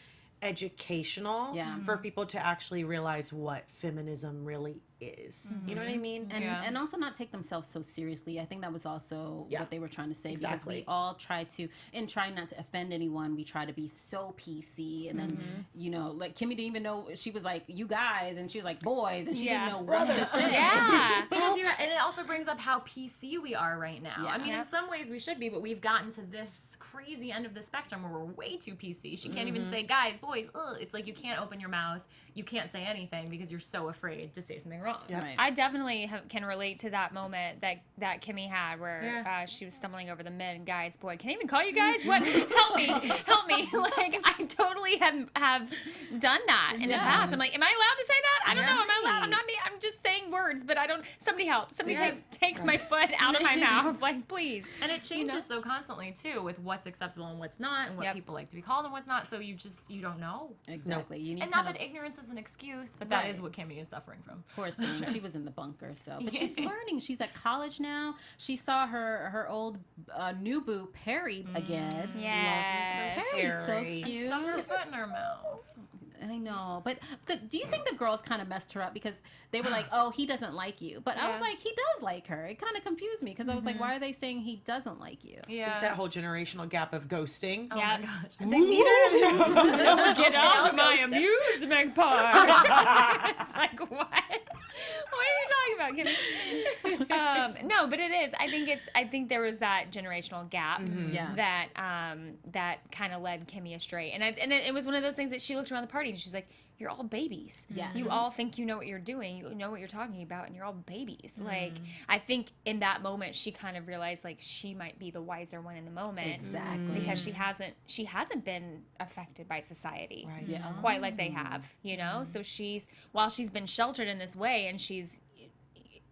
C: educational for people to actually realize what feminism really is. You know what I mean?
A: And also not take themselves so seriously. I think that was also what they were trying to say, because we all try to, in trying not to offend anyone, we try to be so PC, and then you know, like Kimmy didn't even know, she was like, you guys, and she was like, boys, and she didn't know what to say.
D: Because and it also brings up how PC we are right now. I mean, in some ways we should be, but we've gotten to this crazy end of the spectrum where we're way too PC. She can't even say, guys, boys, ugh. It's like you can't open your mouth, you can't say anything because you're so afraid to say something wrong.
A: Right.
E: I definitely can relate to that moment that Kimmy had where she was stumbling over the men, guys, boy, can I even call you guys? What? Help me. Like, I totally have done that in the past. I'm like, am I allowed to say that? I don't know. Am I allowed? I'm just saying words, but I don't, somebody help. Somebody take my foot out of my mouth. Like, please.
D: And it changes so constantly, too, with what's acceptable and what's not, and what people like to be called and what's not. So you don't know.
A: Exactly. You need
D: and not that ignorance is an excuse, but that is what Kimmy is suffering from.
A: Poor thing. She was in the bunker, so. But she's learning. She's at college now. She saw her old new boo, Perry, again.
E: Yeah.
A: Perry's so cute.
D: Stuck her foot in her mouth.
A: I know, but do you think the girls kind of messed her up because they were like, "Oh, he doesn't like you," but I was like, "He does like her." It kind of confused me because I was like, "Why are they saying he doesn't like you?"
C: Yeah, that whole generational gap of ghosting.
D: Oh my gosh,
C: I think neither of them
E: get off of my amusement park. It's like, what? What are you talking about, Kimmy? No, but it is. I think there was that generational gap that kind of led Kimmy astray, and it was one of those things that she looked around the party and she was like, "You're all babies.
A: Yes.
E: You all think you know what you're doing. You know what you're talking about, and you're all babies." Like, I think in that moment she kind of realized like she might be the wiser one in the moment,
A: exactly,
E: because she hasn't been affected by society
C: right.
E: quite like they have, you know. So while she's been sheltered in this way, and she's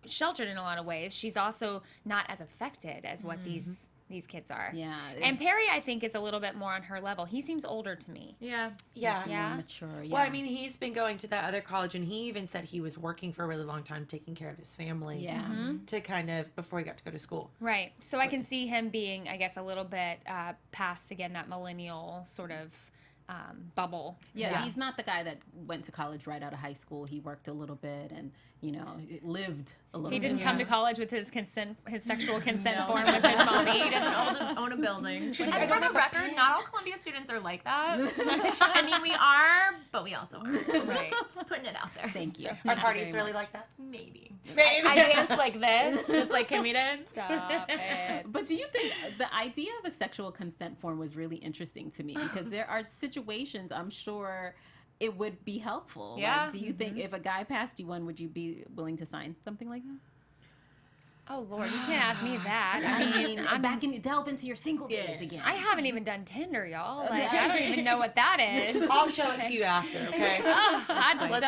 E: sheltered in a lot of ways, she's also not as affected as what these kids are.
A: Yeah.
E: And Perry, I think, is a little bit more on her level. He seems older to me.
C: Yeah.
A: He's more mature. Yeah.
C: Well, I mean, he's been going to that other college, and he even said he was working for a really long time, taking care of his family.
A: Yeah.
C: To kind of, before he got to go to school.
E: Right. So I can see him being, I guess, a little bit past, again, that millennial sort of bubble.
A: Yeah, he's not the guy that went to college right out of high school. He worked a little bit and, you know, lived a little bit.
E: He didn't come to college with his sexual consent form with his mommy.
D: He doesn't own a building. And for the record, not all Columbia students are like that. I mean, we are, but we also are. Right. Just putting it out there.
A: Thank you.
C: Are parties really like that?
D: Maybe.
E: I dance like this, just like Kimmy did.
A: Stop it. But do you think the idea of a sexual consent form was really interesting to me? Because there are situations, I'm sure, it would be helpful.
D: Yeah.
A: Like, do you think if a guy passed you one, would you be willing to sign something like that?
E: Oh, Lord, you can't ask me that.
A: I mean, I'm back in, delve into your single days again.
E: I haven't even done Tinder, y'all. Like, I don't even know what that is.
C: I'll show it to you after, okay?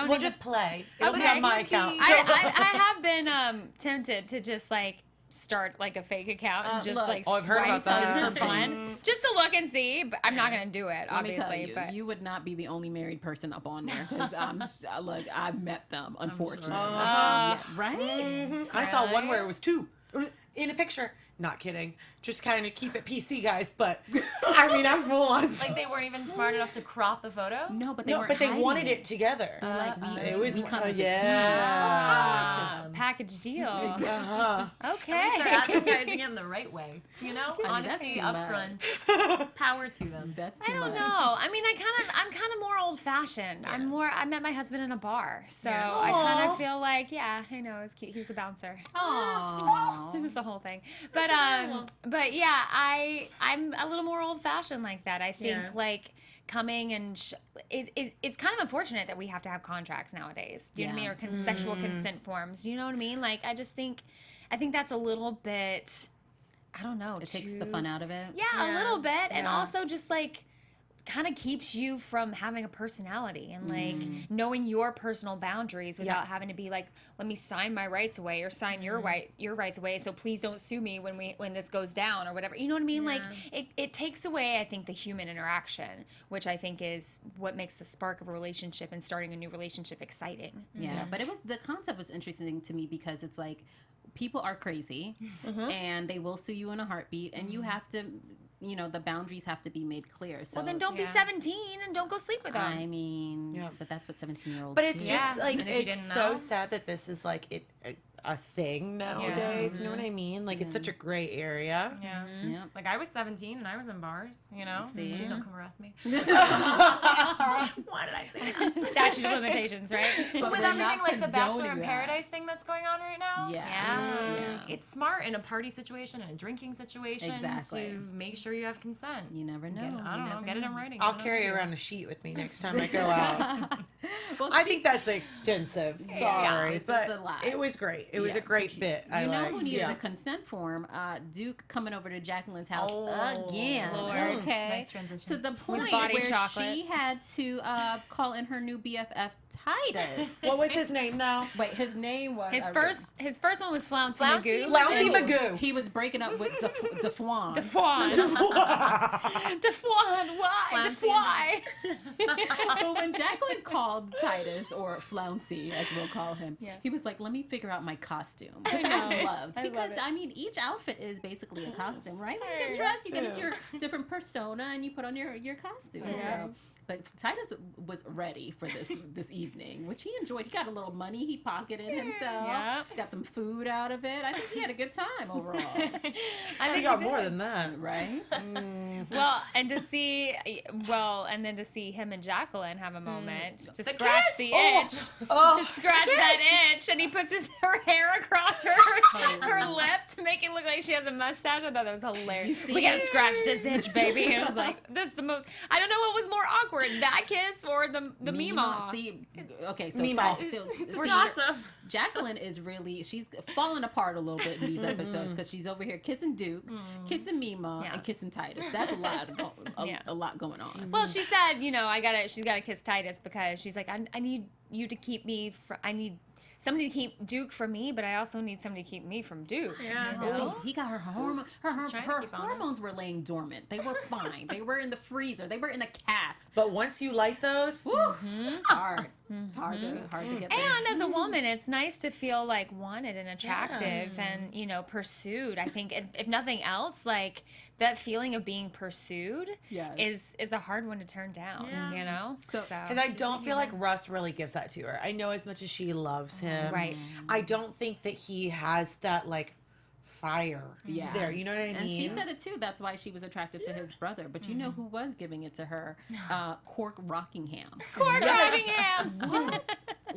C: We'll just play. It'll be on my account.
E: I have been tempted to just like start like a fake account and just like
C: I've heard about that.
E: just for fun, just to look and see. But I'm not gonna do it,
A: Let me tell
E: obviously.
A: you,
E: But
A: you would not be the only married person up on there because look, I've met them, unfortunately. Right?
C: I saw one where it was two in a picture. Not kidding. Just kind of keep it PC, guys. But I mean, I'm full on.
D: Like they weren't even smart enough to crop the photo.
A: No, but they weren't.
C: But they
A: hiding
C: wanted it together.
A: Like
C: it was
A: we come as a
E: package deal.
C: Uh-huh.
E: Okay.
D: They're advertising it in the right way. You know,
A: I mean,
D: honesty
A: that's too
D: upfront. Power to them.
A: That's
E: I
A: too
E: don't
A: much.
E: know. I mean, I'm kind of more old fashioned. I met my husband in a bar, so I kind of feel like, I know, it was cute. He was a bouncer.
A: Aww.
E: It was the whole thing. But yeah, I'm a little more old fashioned like that. I think like coming and it's kind of unfortunate that we have to have contracts nowadays. Do you know what I mean? Or sexual consent forms. Do you know what I mean? Like I think that's a little bit, I don't know.
A: It takes the fun out of it.
E: Yeah, a little bit, and also just like kind of keeps you from having a personality and like knowing your personal boundaries without having to be like, let me sign my rights away or sign your rights away, so please don't sue me when this goes down or whatever. You know what I mean? Like it takes away, I think, the human interaction, which I think is what makes the spark of a relationship and starting a new relationship exciting.
A: Yeah, but the concept was interesting to me because it's like people are crazy and they will sue you in a heartbeat, and you have to you know, the boundaries have to be made clear. So
E: Well, then don't be 17 and don't go sleep with them.
A: I mean,
C: Yeah.
A: but that's what 17-year-olds
C: But it's
A: do.
C: just like,
D: And if you
C: it's
D: didn't
C: so
D: know?
C: sad that this is like a thing nowadays. You know what I mean? Like, it's such a gray area.
D: Yeah.
A: Yeah.
D: Like I was 17 and I was in bars, you know.
A: See?
D: Please don't come harass me. Why did I say that?
E: Statute of limitations, right?
D: But with
A: we're
D: everything
A: not
D: like the Bachelor in
A: condoning that.
D: Paradise thing that's going on right now.
A: Yeah.
D: It's smart in a party situation and a drinking situation
A: Exactly.
D: to make sure you have consent.
A: You never know.
D: I don't know. Get it in writing.
C: I'll
D: I don't know.
C: carry around a sheet with me next time I go out.
A: Well,
C: I think that's extensive. Sorry,
A: it's
C: but
A: a lot.
C: it was great. It was
A: Yeah,
C: a great
A: but
C: bit.
A: You
C: I
A: know
C: liked.
A: who needed
C: Yeah.
A: a consent form? Duke coming over to Jacqueline's house
D: Oh,
A: again.
D: Lord.
A: Okay.
D: Nice transition.
A: To the point
E: body
A: where
E: chocolate.
A: she had to call in her new BFF Titus.
C: What was his name now?
A: Wait, his name was
E: His first one was Flouncy
D: Flouncy?
E: Magoo.
C: Flouncy
A: and
C: Magoo.
A: He was breaking up with the Fwan.
E: Defuan. Defuan. Why?
D: Flouncy
E: Defy.
A: But when Jacqueline called Titus, or Flouncy as we'll call him, he was like, "Let me figure out my costume," which I loved
E: I love
A: because
E: it.
A: I mean, each outfit is basically a costume, right? When you get dressed, you get into your different persona and you put on your costume. So. But Titus was ready for this evening, which he enjoyed. He got a little money. He pocketed himself.
E: Yeah.
A: Got some food out of it. I think he had a good time overall.
C: I got more than that.
A: Right?
E: Well, and to see, and then to see him and Jacqueline have a moment to scratch
D: kiss!
E: the itch,
C: Oh,
E: to scratch that itch, and he puts her hair across her lip to make it look like she has a mustache. I thought that was hilarious.
A: see
E: We gotta
A: it?
E: scratch this itch, baby. And I was like, this is the most. I don't know what was more awkward, that kiss or the Meemaw.
A: See, okay, so,
C: Meemaw.
A: we're
D: awesome.
A: Jacqueline is really, she's falling apart a little bit in these episodes because she's over here kissing Duke, kissing Meemaw,
E: Yeah.
A: and kissing Titus. That's a lot a lot going on.
E: Well, she said, she's gotta kiss Titus because she's like, I need you to keep me. I need somebody to keep Duke from me, but I also need somebody to keep me from Duke.
D: Yeah.
A: See, he got her hormone. Her
D: trying to keep honest.
A: hormones were laying dormant. They were fine. They were in the freezer. They were in a cast.
C: but once you light those,
A: Woo, it's hard. It's hard to get there.
E: And as a woman, it's nice to feel like wanted and attractive and, pursued. I think if nothing else, like that feeling of being pursued
A: Yes.
E: is a hard one to turn down,
A: So-
C: because I don't feel like Russ really gives that to her. I know as much as she loves him.
E: Right.
C: I don't think that he has that like fire there. You know what I mean?
A: And she said it too. That's why she was attracted to his brother. But you know who was giving it to her? Cork Rockingham.
E: Cork Rockingham.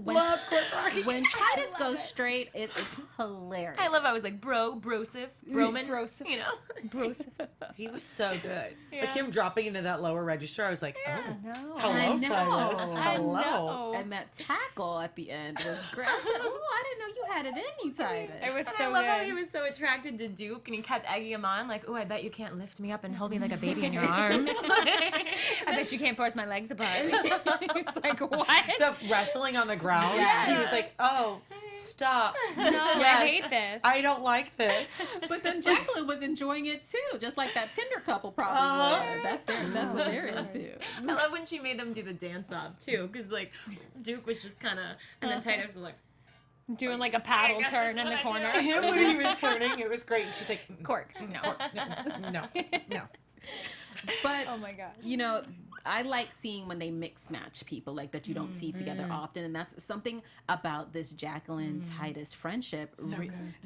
C: Love Cork Rockingham.
A: When Titus goes straight, it is hilarious.
D: I love how I was like, brosif, broman,
E: Brosif.
D: Brosif.
C: He was so good. Like him dropping into that lower register, I was like, oh,
E: No.
C: hello,
A: I know.
C: Titus.
A: I
C: Hello.
A: And that tackle at the end was great. I said, "Oh, I didn't know you had it in you, Titus."
E: It was
D: And
E: so
D: I love how
E: good.
D: he was so attracted to Duke and he kept egging him on, like, oh, I bet you can't lift me up and hold me like a baby in your arms.
E: I bet you can't force my legs apart. It's like, what?
C: The wrestling on the ground.
A: Yes.
C: He was like, oh, stop.
E: No,
C: Yes.
E: I hate this.
C: I don't like this.
A: But then Jacqueline was enjoying it too, just like that Tinder couple probably would. That's what they're into.
D: I love when she made them do the dance off, too, because, like, Duke was just kind of, and then Titus was like,
E: Doing like a paddle
D: guess
E: turn
D: this
E: in
D: is
E: the
D: what I
E: corner.
D: do.
C: Him when he was turning, it was great. And she's like,
E: Cork. No.
C: no.
A: But
E: Oh my gosh.
A: I like seeing when they mix match people like that you don't see together often, and that's something about this Jacqueline Titus friendship,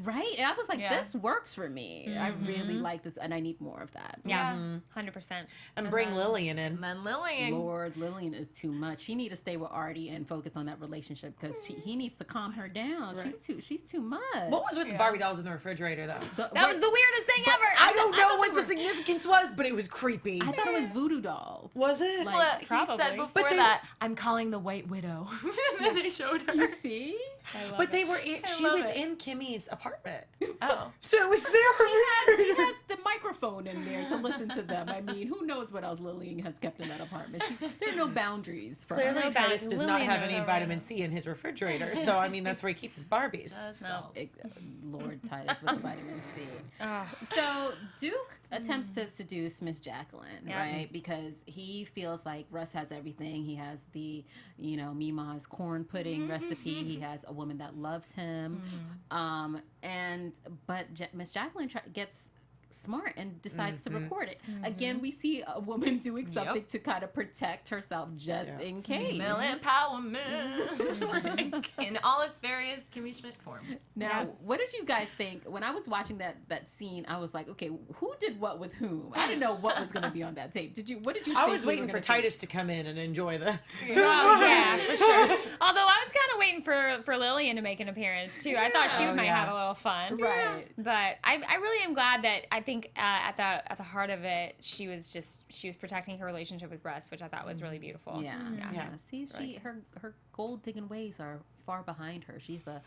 A: right? And I was like,
E: Yeah.
A: this works for me. I really like this, and I need more of that.
E: Yeah, 100%.
C: And bring Lillian in.
D: and then Lillian.
A: Lord, Lillian is too much. She need to stay with Artie and focus on that relationship because he needs to calm her down. She's too much.
C: What was with the Barbie dolls in the refrigerator, though?
E: That was the weirdest thing ever.
C: I don't know what the significance was, but it was creepy.
A: I thought it was voodoo dolls.
C: Was it?
A: Like,
D: Well, he
E: Probably.
D: said before
C: But they-
D: that, I'm calling the White Widow. And then they showed her.
A: you see?
C: But they were in, she
D: love
C: was
D: it.
C: in Kimmy's apartment.
D: Oh.
C: So it was their
A: She
C: refrigerator.
A: has the microphone in there to listen to them. I mean, who knows what else Lillian has kept in that apartment? There are no boundaries for
C: Clearly,
A: her.
C: Titus does not
E: Lillian
C: have
E: knows
C: any
E: that.
C: vitamin C in his refrigerator. So, I mean, that's where he keeps his Barbies.
D: No.
A: Lord Titus with the vitamin C.
E: Oh.
A: So Duke attempts to seduce Miss Jacqueline,
E: Yeah.
A: right? Because he feels like Russ has everything. He has the, Mima's corn pudding recipe. He has a woman that loves him. But Miss Jacqueline gets smart and decides to record it. Again, we see a woman doing something to kind of protect herself just in case.
D: Male empowerment in all its various Kimmy Schmidt forms.
A: Now, what did you guys think when I was watching that scene? I was like, okay, who did what with whom? I didn't know what was going to be on that tape. What did you?
C: I
A: think
C: was waiting for Titus to come in and enjoy the.
E: Oh, yeah, for sure. Although I was kind of waiting for Lillian to make an apprence too. I thought she might have a little fun,
A: right?
E: But I really am glad that I think at the heart of it, she was protecting her relationship with Russ, which I thought was really beautiful.
A: Yeah. See, her gold digging ways are far behind her. She's a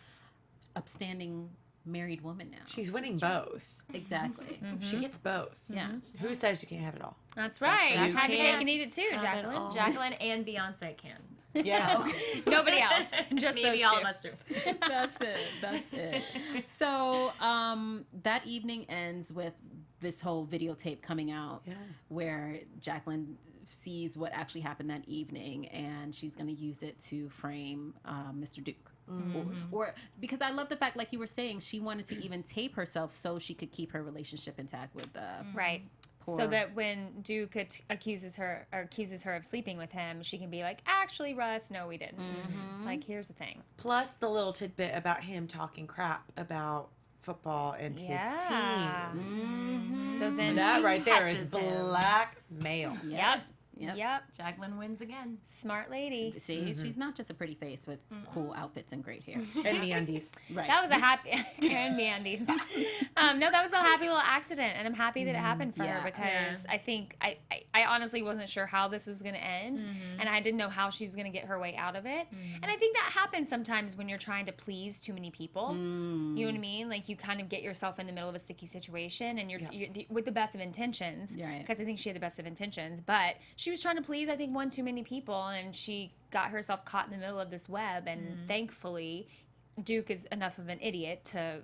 A: upstanding married woman now.
C: She's winning both.
A: Exactly.
C: She gets both.
A: Yeah.
C: Who says you can't have it all?
E: That's right.
C: You
E: Have your cake
C: can't
E: and eat it too, Jacqueline.
D: Jacqueline and Beyonce can.
C: Yes.
E: Nobody else. Just
D: Maybe
E: those
D: all
E: two.
D: of us do.
A: That's it. So that evening ends with this whole videotape coming out where Jacqueline sees what actually happened that evening, and she's going to use it to frame Mr. Duke. Or because I love the fact, like you were saying, she wanted to even tape herself so she could keep her relationship intact with
E: Right. So that when Duke accuses her of sleeping with him, she can be like, actually, Russ, no, we didn't. Like, here's the thing.
C: Plus the little tidbit about him talking crap about football and his team.
E: So then
C: That right there is
D: catches him.
C: blackmail.
E: Yep.
D: Jacqueline wins again.
E: Smart lady.
A: See, she's not just a pretty face with cool outfits and great hair.
C: And MeUndies.
A: Right.
E: That was a happy and MeUndies. No, that was a happy little accident, and I'm happy that it happened for her because I think I honestly wasn't sure how this was going to end, and I didn't know how she was going to get her way out of it. And I think that happens sometimes when you're trying to please too many people. You know what I mean? Like you kind of get yourself in the middle of a sticky situation, and you're with the best of intentions. Because I think she had the best of intentions, but she was trying to please, I think, one too many people, and she got herself caught in the middle of this web, and thankfully Duke is enough of an idiot to,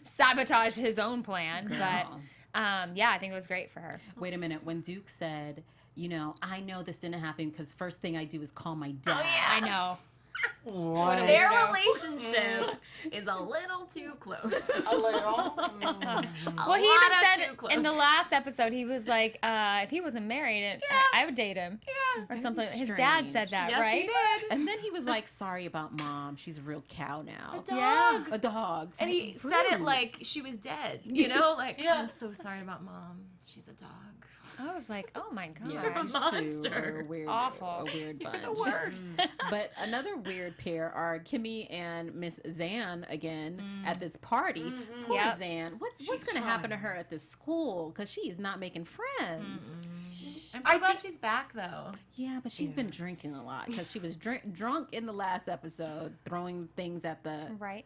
E: sabotage his own plan. But I think it was great for her.
A: Wait a minute. When Duke said, I know this didn't happen because first thing I do is call my dad.
E: I know.
C: What?
D: Their relationship is a little too close.
C: A little.
E: Well, he even said in the last episode, he was like, if he wasn't married, I would date him. Yeah. Or something. His dad said that,
D: Yes,
E: right?
D: he did.
A: And then he was like, sorry about mom. She's a real cow now.
D: A dog.
E: Yeah.
A: A dog.
D: And he said it like she was dead, like, I'm so sorry about mom. She's a dog.
E: I was like, oh my God.
A: Yeah,
D: You're a
A: these two
D: monster.
A: are weird,
E: Awful.
A: A weird bunch.
D: The worst.
A: But another weird pair are Kimmy and Miss Zan again at this party. Poor Zan. What's going to happen to her at this school? Because she is not making friends.
D: I'm so glad she's back, though.
A: Yeah, but she's been drinking a lot because she was drunk in the last episode, throwing things at the
E: Right.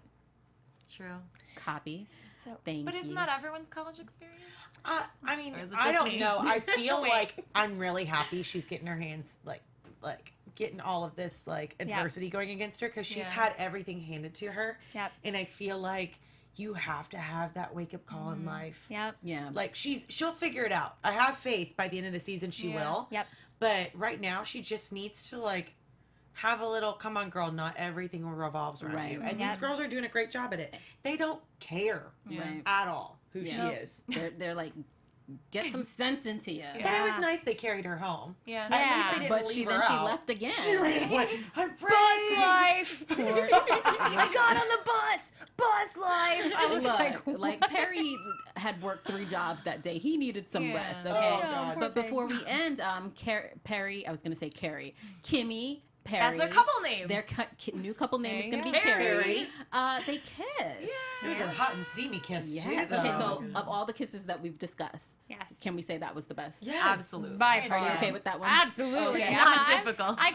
D: It's true.
A: copy.
E: So,
D: But isn't that everyone's college experience?
C: I mean,
D: Or is it
C: I
D: just
C: don't
D: me?
C: know. I feel like I'm really happy she's getting her hands like getting all of this adversity going against her because she's had everything handed to her.
E: Yep.
C: And I feel like you have to have that wake up call in life.
E: Yep.
A: Yeah.
C: Like she'll figure it out. I have faith by the end of the season she will.
E: Yep.
C: But right now she just needs to have a little, come on girl, not everything revolves around you. And these girls are doing a great job at it. They don't care at all who she is.
A: They're like, get some sense into you.
C: But it was nice they carried her home.
D: Yeah.
C: At least they didn't
A: But
C: leave
A: then
C: her
A: she
C: out.
A: left again.
C: She ran away. I'm
E: Bus
C: free.
E: life. I got on the bus. Bus life. I was
A: Look, Perry had worked 3 jobs that day. He needed some rest, okay?
C: Oh, God.
A: But before we end, Perry, I was going to say Carrie, Kimmy, Perry.
D: That's their couple name.
A: Their new couple name is going to be
C: Carrie.
A: Carrie. They kiss.
C: It was a hot and steamy kiss.
A: Yeah.
C: Too,
A: Okay,
C: though.
A: so of all the kisses that we've discussed,
E: Yes.
A: can we say that was the best?
C: Yes.
D: Absolutely.
E: By
A: Are you
E: far.
A: okay with that one?
E: Absolutely.
A: Okay.
D: Not
E: I-
D: difficult.
E: I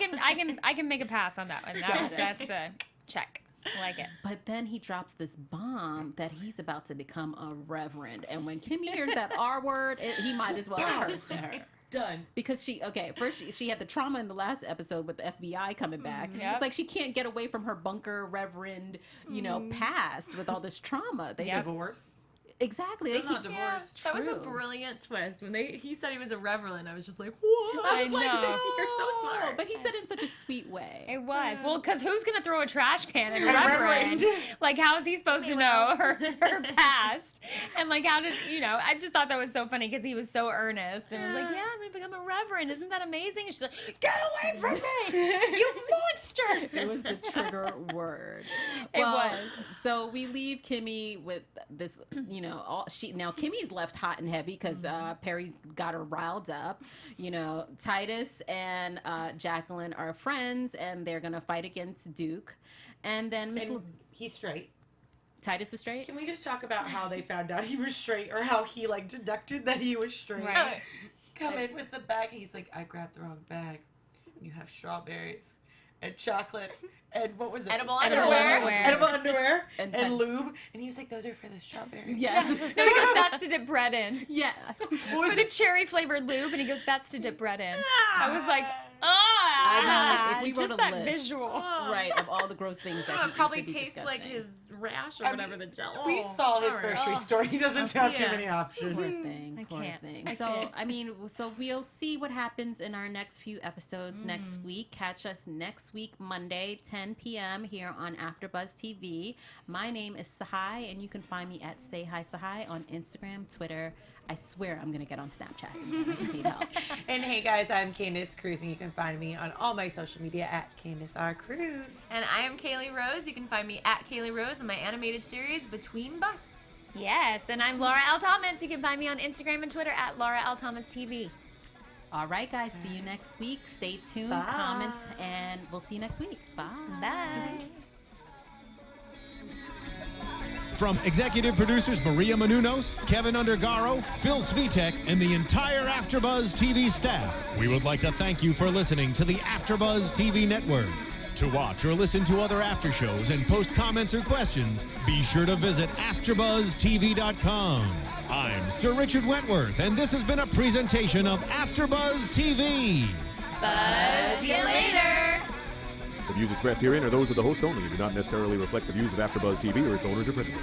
E: can make a pass on that one. That's a check. I like it.
A: But then he drops this bomb that he's about to become a reverend. And when Kimmy hears that R word, he might as well curse at her.
C: Done.
A: Because first she had the trauma in the last episode with the FBI coming back.
E: Yep.
A: It's like she can't get away from her bunker reverend, past with all this trauma. They just,
C: Divorce.
A: Exactly.
C: Still
A: They
C: not
A: keep-
C: divorced.
D: That was a
A: True.
D: brilliant twist. When he said he was a reverend, I was just like, what?
E: I
D: was like,
E: know.
D: You're so smart.
A: But he said it in such a sweet way.
E: It was. Well, because who's going to throw a trash can at a
C: Reverend.
E: reverend? Like, how is he supposed to know her past? And, like, how did, I just thought that was so funny because he was so earnest. And was like, yeah, I'm going to become a reverend. Isn't that amazing? And she's like, get away from me, you monster.
A: It was the trigger word.
E: It was.
A: So we leave Kimmy with this, now Kimmy's left hot and heavy because Perry's got her riled up. Titus and Jacqueline are friends and they're gonna fight against Duke. And then
C: And he's straight.
A: Titus is straight.
C: Can we just talk about how they found out he was straight, or how he deducted that he was straight?
E: Right.
C: Come in with the bag. He's like, I grabbed the wrong bag. You have strawberries and chocolate and what was it?
D: Edible underwear.
C: Edible underwear
A: And
C: and
A: ten-
C: lube. And he was like, those are for the strawberries.
A: Yes.
E: No, he goes, that's to dip bread in.
A: Yeah.
C: What was
E: For the
C: it?
E: cherry flavored lube, and he goes, that's to dip bread in. I was like,
A: I know, if we
E: just
A: wrote a
E: that
A: list.
E: visual.
A: Right, of all the gross things that he
D: It
A: eats,
D: probably
A: it'd be
D: tastes like
A: disgusting.
D: his rash or
C: I
D: whatever
C: mean,
D: the gel.
C: We saw his
D: all right.
C: grocery store. He doesn't have too
D: Yeah.
C: many options.
A: Poor thing.
E: I
A: Poor
E: can't.
A: thing.
E: I
A: So,
E: can't.
A: so we'll see what happens in our next few episodes next week. Catch us next week, Monday, 10 p.m. here on AfterBuzz TV. My name is Tsahai, and you can find me at Say Hi Tsahai on Instagram, Twitter. I swear I'm going to get on Snapchat. I just need help.
C: And hey guys, I'm Candice Cruz, and you can find me on all my social media at Candice R. Cruz.
D: And I am Caley Rose. You can find me at Caley Rose in my animated series Between Busts.
E: Yes, and I'm Laura L. Thomas. You can find me on Instagram and Twitter at Laura L. Thomas TV.
A: All right, guys. See you next week. Stay tuned,
C: Bye.
A: comment, and we'll see you next week. Bye.
E: Bye.
B: From executive producers Maria Menounos, Kevin Undergaro, Phil Svitek, and the entire AfterBuzz TV staff, we would like to thank you for listening to the AfterBuzz TV network. To watch or listen to other after shows and post comments or questions, be sure to visit AfterBuzzTV.com. I'm Sir Richard Wentworth, and this has been a presentation of AfterBuzz TV.
E: Buzz you later.
F: The views expressed herein are those of the hosts only and do not necessarily reflect the views of AfterBuzz TV or its owners or principals.